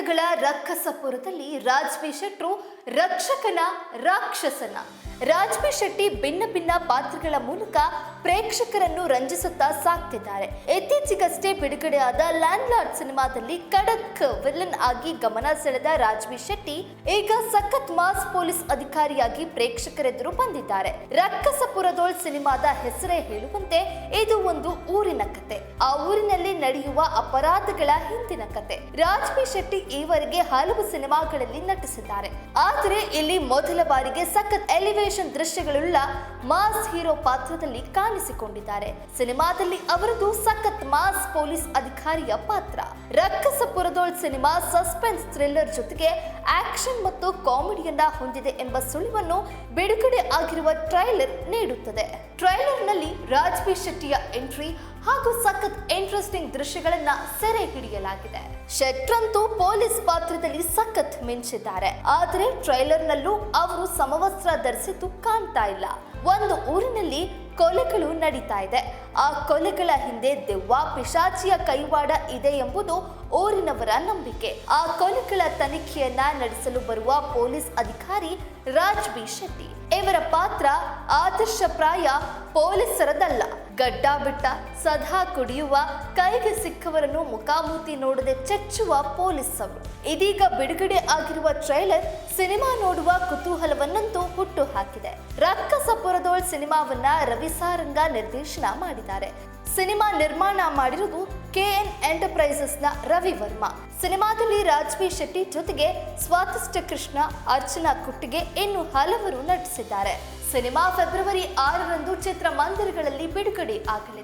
ದಿವಸಗಳ ರಕ್ಕಸಪುರದಲ್ಲಿ ರಾಜ್ಬಿ ಶೆಟ್ರು ರಕ್ಷಕನ ರಾಕ್ಷಸನ. ರಾಜ್ಬಿ ಶೆಟ್ಟಿ ಭಿನ್ನ ಭಿನ್ನ ಪಾತ್ರಗಳ ಮೂಲಕ ಪ್ರೇಕ್ಷಕರನ್ನು ರಂಜಿಸುತ್ತಾ ಸಾಕ್ತಿದ್ದಾರೆ. ಇತ್ತೀಚೆಗಷ್ಟೇ ಬಿಡುಗಡೆಯಾದ ಲ್ಯಾಂಡ್ಲಾರ್ಡ್ ಸಿನಿಮಾದಲ್ಲಿ ಖಡಕ್ ವಿಲನ್ ಆಗಿ ಗಮನ ಸೆಳೆದ ರಾಜ್ಬಿ ಶೆಟ್ಟಿ ಈಗ ಸಖತ್ ಮಾಸ್ ಪೊಲೀಸ್ ಅಧಿಕಾರಿಯಾಗಿ ಪ್ರೇಕ್ಷಕರೆದುರು ಬಂದಿದ್ದಾರೆ. ರಕ್ಕಸಪುರದೋಳ್ ಸಿನಿಮಾದ ಹೆಸರೇ ಹೇಳುವಂತೆ ಇದು ಒಂದು ಊರಿನ ಕತೆ. ಆ ಊರಿನಲ್ಲಿ ನಡೆಯುವ ಅಪರಾಧಗಳ ಹಿಂದಿನ ಕತೆ. ರಾಜ್ಬಿ ಶೆಟ್ಟಿ ಈವರೆಗೆ ಹಲವು ಸಿನಿಮಾಗಳಲ್ಲಿ ನಟಿಸಿದ್ದಾರೆ. ಆದರೆ ಇಲ್ಲಿ ಮೊದಲ ಬಾರಿಗೆ ಸಖತ್ ಎಲಿವೇಶನ್ ದೃಶ್ಯಗಳುಳ್ಳ ಮಾಸ್ ಹೀರೋ ಪಾತ್ರದಲ್ಲಿ ಕಾಣಿಸಿಕೊಂಡಿದ್ದಾರೆ. ಸಿನಿಮಾದಲ್ಲಿ ಅವರದು ಸಖತ್ ಮಾಸ್ ಪೊಲೀಸ್ ಅಧಿಕಾರಿಯ ಪಾತ್ರ. ರಕ್ಕಸಪುರದೋಳ್ ಸಿನಿಮಾ ಸಸ್ಪೆನ್ಸ್ ಥ್ರಿಲ್ಲರ್ ಜೊತೆಗೆ ಆಕ್ಷನ್ ಮತ್ತು ಕಾಮಿಡಿಯನ್ನ ಹೊಂದಿದೆ ಎಂಬ ಸುಳಿವನ್ನು ಬಿಡುಗಡೆ ಆಗಿರುವ ಟ್ರೈಲರ್ ನೀಡುತ್ತದೆ. ಟ್ರೈಲರ್ನಲ್ಲಿ ರಾಜ್ಬಿ ಶೆಟ್ಟಿಯ ಎಂಟ್ರಿ ಹಾಗೂ ಸಖತ್ ಇಂಟ್ರೆಸ್ಟಿಂಗ್ ದೃಶ್ಯಗಳನ್ನ ಸೆರೆ ಹಿಡಿಯಲಾಗಿದೆ. ಶೆಟ್ರಂತೂ ಪೊಲೀಸ್ ಪಾತ್ರದಲ್ಲಿ ಸಖತ್ ಮಿಂಚಿದ್ದಾರೆ. ಆದರೆ ಟ್ರೈಲರ್ನಲ್ಲೂ ಅವರು ಸಮವಸ್ತ್ರ ಧರಿಸಿದ್ದು ಕಾಣ್ತಾ ಇಲ್ಲ. ಒಂದು ಊರಿನಲ್ಲಿ ಕೊಲೆಗಳು ನಡೀತಾ ಇದೆ. ಆ ಕೊಲೆಗಳ ಹಿಂದೆ ದೆವ್ವ ಪಿಶಾಚಿಯ ಕೈವಾಡ ಇದೆ ಎಂಬುದು ಊರಿನವರ ನಂಬಿಕೆ. ಆ ಕೊಲೆಗಳ ತನಿಖೆಯನ್ನ ನಡೆಸಲು ಬರುವ ಪೊಲೀಸ್ ಅಧಿಕಾರಿ ರಾಜ್ಬಿ ಶೆಟ್ಟಿ. ಇವರ ಪಾತ್ರ ಆದರ್ಶಪ್ರಾಯ ಪೊಲೀಸರದಲ್ಲ. ಗಡ್ಡ ಬಿಟ್ಟ, ಸದಾ ಕುಡಿಯುವ, ಕೈಗೆ ಸಿಕ್ಕವರನ್ನು ಮುಖಾಮುಖಿ ನೋಡದೆ ಚೆಚ್ಚುವ ಪೊಲೀಸ್ ಅವರು. ಇದೀಗ ಬಿಡುಗಡೆ ಆಗಿರುವ ಟ್ರೈಲರ್ ಸಿನಿಮಾ ನೋಡುವ ಕುತೂಹಲವನ್ನಂತೂ ಹುಟ್ಟು ಹಾಕಿದೆ. ರಕ್ಕಸಪುರದೋಳ್ ಸಿನಿಮಾವನ್ನ ರವಿ ಸಾರಂಗ ನಿರ್ದೇಶನ ಮಾಡಿದ್ದಾರೆ. ಸಿನಿಮಾ ನಿರ್ಮಾಣ ಮಾಡಿರುವುದು KN ಎಂಟರ್ಪ್ರೈಸಸ್ ನ ರವಿ ವರ್ಮಾ. ಸಿನಿಮಾದಲ್ಲಿ ರಾಜ್ಬಿ ಶೆಟ್ಟಿ ಜೊತೆಗೆ ಸ್ವಾತಿಷ್ಠ ಕೃಷ್ಣ, ಅರ್ಚನಾ ಕುಟ್ಟಿಗೆ ಇನ್ನು ಹಲವರು ನಟಿಸಿದ್ದಾರೆ. ಸಿನಿಮಾ ಫೆಬ್ರವರಿ 6ರಂದು ಚಿತ್ರಮಂದಿರಗಳಲ್ಲಿ ಬಿಡುಗಡೆ ಆಗಲಿದೆ.